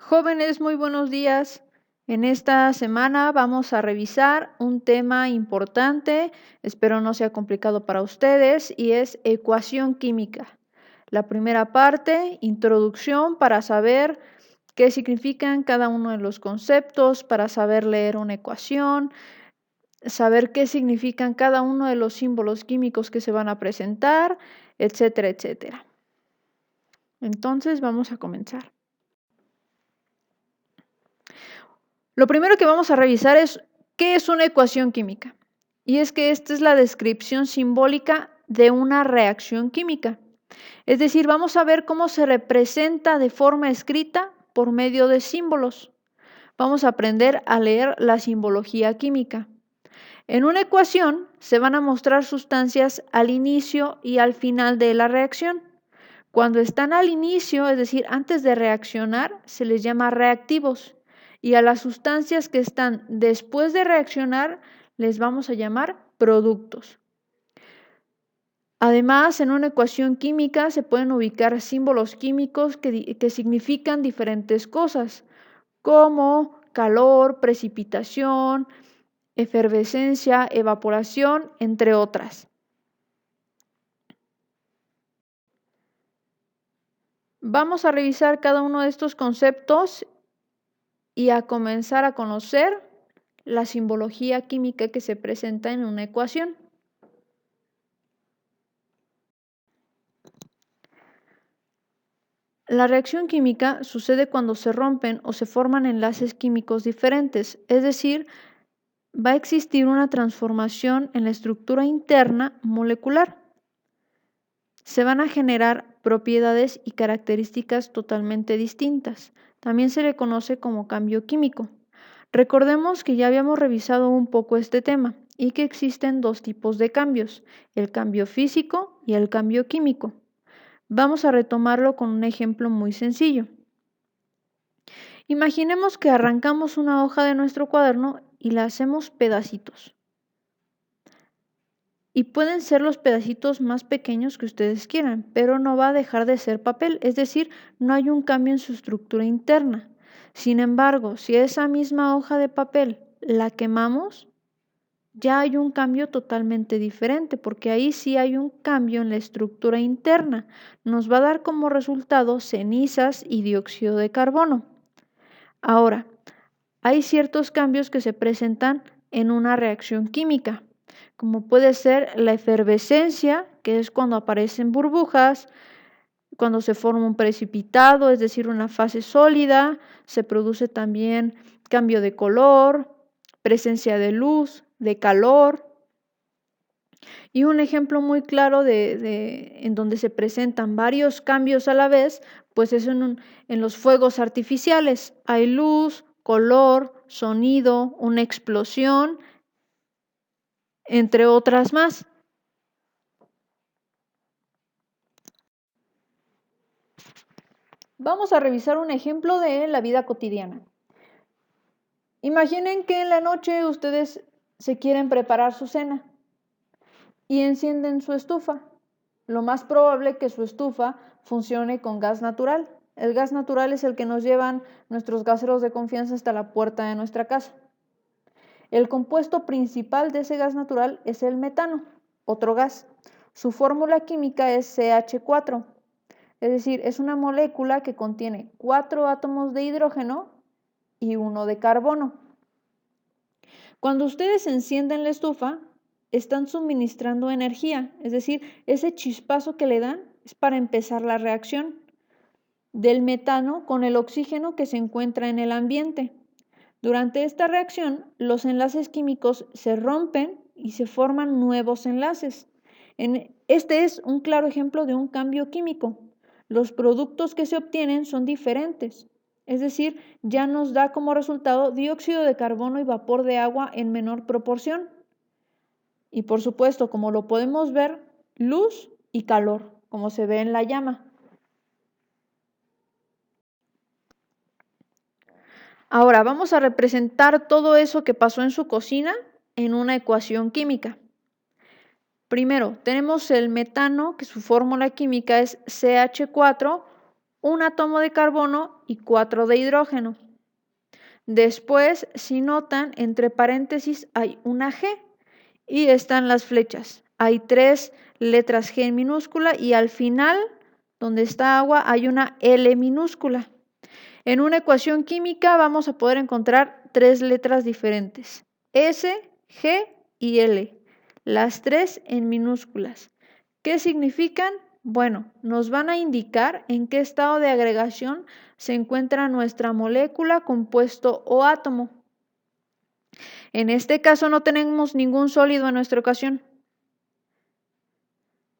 Jóvenes, muy buenos días. En esta semana vamos a revisar un tema importante, espero no sea complicado para ustedes, y es ecuación química. La primera parte, introducción para saber qué significan cada uno de los conceptos, para saber leer una ecuación, saber qué significan cada uno de los símbolos químicos que se van a presentar, etcétera, etcétera. Entonces vamos a comenzar. Lo primero que vamos a revisar es qué es una ecuación química. Y es que esta es la descripción simbólica de una reacción química. Es decir, vamos a ver cómo se representa de forma escrita por medio de símbolos. Vamos a aprender a leer la simbología química. En una ecuación se van a mostrar sustancias al inicio y al final de la reacción. Cuando están al inicio, es decir, antes de reaccionar, se les llama reactivos. Y a las sustancias que están después de reaccionar, les vamos a llamar productos. Además, en una ecuación química se pueden ubicar símbolos químicos que significan diferentes cosas, como calor, precipitación, efervescencia, evaporación, entre otras. Vamos a revisar cada uno de estos conceptos y a comenzar a conocer la simbología química que se presenta en una ecuación. La reacción química sucede cuando se rompen o se forman enlaces químicos diferentes, es decir, va a existir una transformación en la estructura interna molecular. Se van a generar propiedades y características totalmente distintas. También se le conoce como cambio químico. Recordemos que ya habíamos revisado un poco este tema y que existen dos tipos de cambios, el cambio físico y el cambio químico. Vamos a retomarlo con un ejemplo muy sencillo. Imaginemos que arrancamos una hoja de nuestro cuaderno y la hacemos pedacitos. Y pueden ser los pedacitos más pequeños que ustedes quieran, pero no va a dejar de ser papel, es decir, no hay un cambio en su estructura interna. Sin embargo, si esa misma hoja de papel la quemamos, ya hay un cambio totalmente diferente, porque ahí sí hay un cambio en la estructura interna. Nos va a dar como resultado cenizas y dióxido de carbono. Ahora, hay ciertos cambios que se presentan en una reacción química, como puede ser la efervescencia, que es cuando aparecen burbujas, cuando se forma un precipitado, es decir, una fase sólida, se produce también cambio de color, presencia de luz, de calor. Y un ejemplo muy claro en donde se presentan varios cambios a la vez, pues es en los fuegos artificiales. Hay luz, color, sonido, una explosión, entre otras más. Vamos a revisar un ejemplo de la vida cotidiana. Imaginen que en la noche ustedes se quieren preparar su cena y encienden su estufa. Lo más probable es que su estufa funcione con gas natural. El gas natural es el que nos llevan nuestros gaseros de confianza hasta la puerta de nuestra casa. El compuesto principal de ese gas natural es el metano, otro gas. Su fórmula química es CH4, es decir, es una molécula que contiene 4 átomos de hidrógeno y 1 de carbono. Cuando ustedes encienden la estufa, están suministrando energía, es decir, ese chispazo que le dan es para empezar la reacción del metano con el oxígeno que se encuentra en el ambiente. Durante esta reacción, los enlaces químicos se rompen y se forman nuevos enlaces. Este es un claro ejemplo de un cambio químico. Los productos que se obtienen son diferentes. Es decir, ya nos da como resultado dióxido de carbono y vapor de agua en menor proporción. Y por supuesto, como lo podemos ver, luz y calor, como se ve en la llama. Ahora vamos a representar todo eso que pasó en su cocina en una ecuación química. Primero, tenemos el metano, que su fórmula química es CH4, un átomo de carbono y 4 de hidrógeno. Después, si notan, entre paréntesis hay una G y están las flechas. Hay 3 letras G en minúscula y al final, donde está agua, hay una L minúscula. En una ecuación química vamos a poder encontrar 3 letras diferentes, S, G y L, las 3 en minúsculas. ¿Qué significan? Bueno, nos van a indicar en qué estado de agregación se encuentra nuestra molécula, compuesto o átomo. En este caso no tenemos ningún sólido en nuestra ecuación.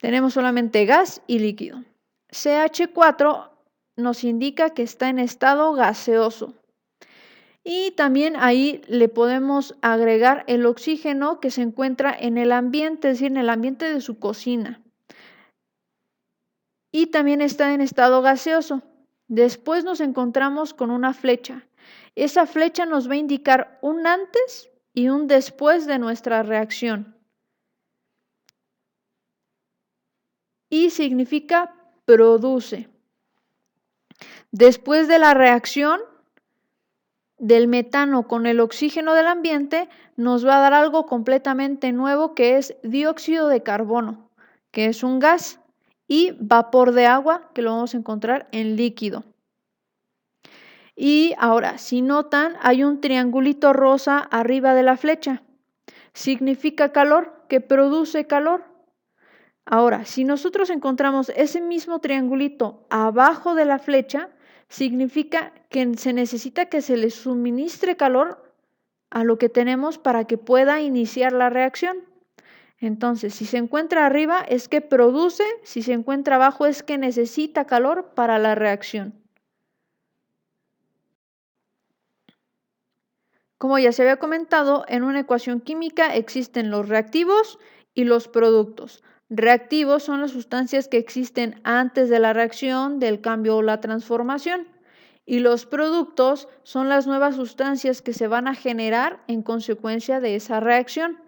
Tenemos solamente gas y líquido. CH4 nos indica que está en estado gaseoso. Y también ahí le podemos agregar el oxígeno que se encuentra en el ambiente, es decir, en el ambiente de su cocina. Y también está en estado gaseoso. Después nos encontramos con una flecha. Esa flecha nos va a indicar un antes y un después de nuestra reacción. Y significa produce. Después de la reacción del metano con el oxígeno del ambiente, nos va a dar algo completamente nuevo que es dióxido de carbono, que es un gas, y vapor de agua, que lo vamos a encontrar en líquido. Y ahora, si notan, hay un triangulito rosa arriba de la flecha. Significa calor, que produce calor. Ahora, si nosotros encontramos ese mismo triangulito abajo de la flecha, significa que se necesita que se le suministre calor a lo que tenemos para que pueda iniciar la reacción. Entonces, si se encuentra arriba es que produce, si se encuentra abajo es que necesita calor para la reacción. Como ya se había comentado, en una ecuación química existen los reactivos y los productos. Reactivos son las sustancias que existen antes de la reacción, del cambio o la transformación. Y los productos son las nuevas sustancias que se van a generar en consecuencia de esa reacción.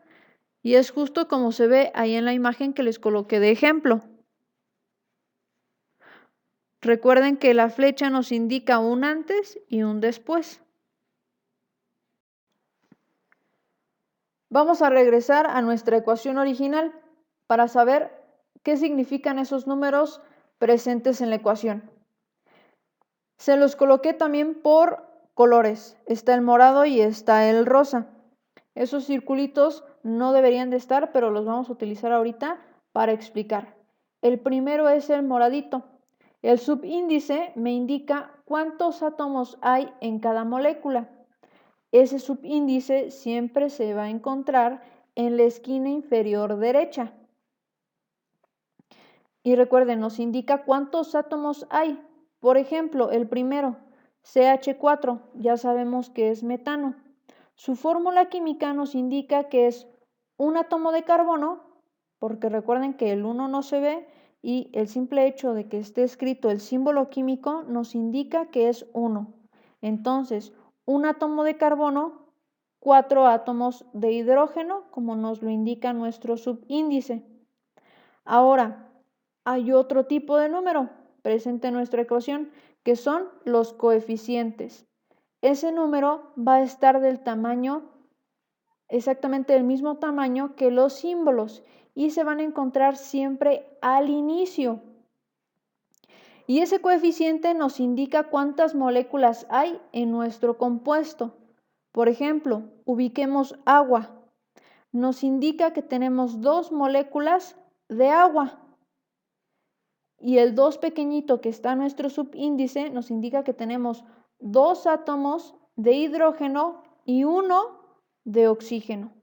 Y es justo como se ve ahí en la imagen que les coloqué de ejemplo. Recuerden que la flecha nos indica un antes y un después. Vamos a regresar a nuestra ecuación original para saber qué significan esos números presentes en la ecuación. Se los coloqué también por colores. Está el morado y está el rosa. Esos circulitos no deberían de estar, pero los vamos a utilizar ahorita para explicar. El primero es el moradito. El subíndice me indica cuántos átomos hay en cada molécula. Ese subíndice siempre se va a encontrar en la esquina inferior derecha. Y recuerden, nos indica cuántos átomos hay. Por ejemplo, el primero, CH4, ya sabemos que es metano. Su fórmula química nos indica que es un átomo de carbono, porque recuerden que el 1 no se ve y el simple hecho de que esté escrito el símbolo químico nos indica que es 1. Entonces, un átomo de carbono, 4 átomos de hidrógeno, como nos lo indica nuestro subíndice. Ahora, hay otro tipo de número presente en nuestra ecuación, que son los coeficientes. Ese número va a estar del tamaño, exactamente del mismo tamaño que los símbolos, y se van a encontrar siempre al inicio. Y ese coeficiente nos indica cuántas moléculas hay en nuestro compuesto. Por ejemplo, ubiquemos agua. Nos indica que tenemos 2 moléculas de agua. Y el 2 pequeñito que está en nuestro subíndice nos indica que tenemos 2 átomos de hidrógeno y 1 de oxígeno.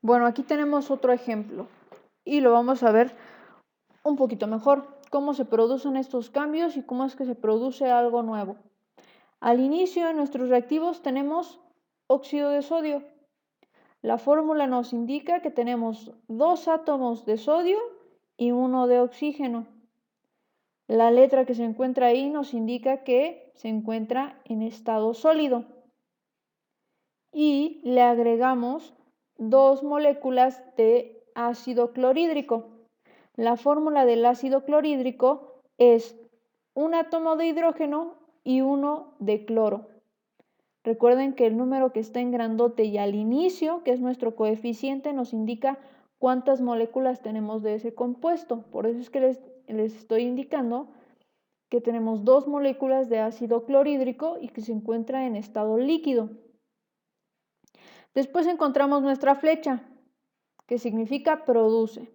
Bueno, aquí tenemos otro ejemplo y lo vamos a ver un poquito mejor, cómo se producen estos cambios y cómo es que se produce algo nuevo. Al inicio de nuestros reactivos tenemos óxido de sodio. La fórmula nos indica que tenemos 2 átomos de sodio y 1 de oxígeno. La letra que se encuentra ahí nos indica que se encuentra en estado sólido. Y le agregamos 2 moléculas de ácido clorhídrico. La fórmula del ácido clorhídrico es un átomo de hidrógeno y uno de cloro. Recuerden que el número que está en grandote y al inicio, que es nuestro coeficiente, nos indica cuántas moléculas tenemos de ese compuesto. Por eso es que les estoy indicando que tenemos 2 moléculas de ácido clorhídrico y que se encuentra en estado líquido. Después encontramos nuestra flecha, que significa produce.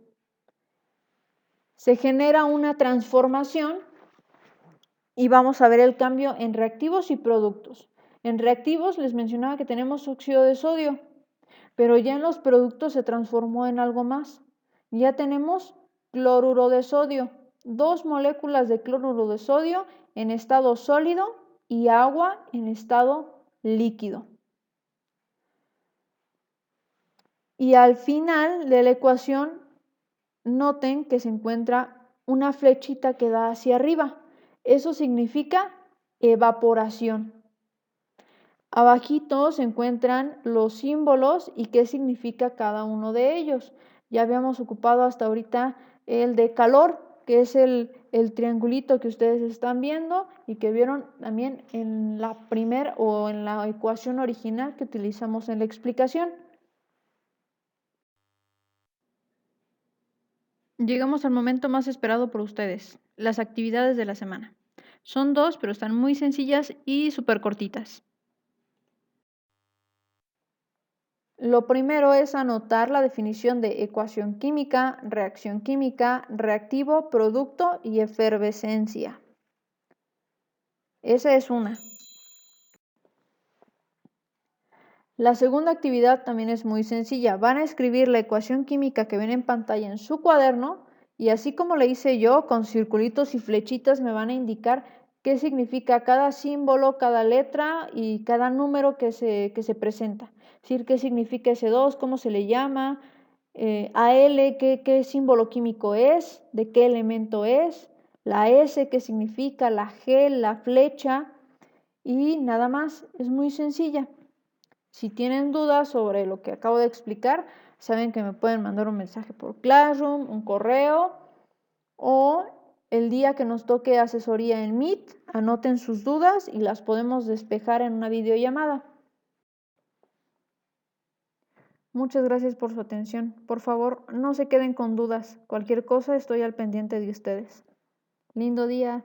Se genera una transformación y vamos a ver el cambio en reactivos y productos. En reactivos les mencionaba que tenemos óxido de sodio, pero ya en los productos se transformó en algo más. Ya tenemos cloruro de sodio, 2 moléculas de cloruro de sodio en estado sólido y agua en estado líquido. Y al final de la ecuación, noten que se encuentra una flechita que da hacia arriba. Eso significa evaporación. Abajito se encuentran los símbolos y qué significa cada uno de ellos. Ya habíamos ocupado hasta ahorita el de calor, que es el triangulito que ustedes están viendo y que vieron también en la primera o en la ecuación original que utilizamos en la explicación. Llegamos al momento más esperado por ustedes, las actividades de la semana. Son 2, pero están muy sencillas y súper cortitas. Lo primero es anotar la definición de ecuación química, reactivo, producto y efervescencia. Esa es una. La segunda actividad también es muy sencilla. Van a escribir la ecuación química que ven en pantalla en su cuaderno y así como le hice yo, con circulitos y flechitas me van a indicar qué significa cada símbolo, cada letra y cada número que se presenta. Es decir, qué significa S2, cómo se le llama, AL, qué símbolo químico es, de qué elemento es, la S, qué significa, la G, la flecha y nada más. Es muy sencilla. Si tienen dudas sobre lo que acabo de explicar, saben que me pueden mandar un mensaje por Classroom, un correo o el día que nos toque asesoría en Meet, anoten sus dudas y las podemos despejar en una videollamada. Muchas gracias por su atención. Por favor, no se queden con dudas. Cualquier cosa estoy al pendiente de ustedes. Lindo día.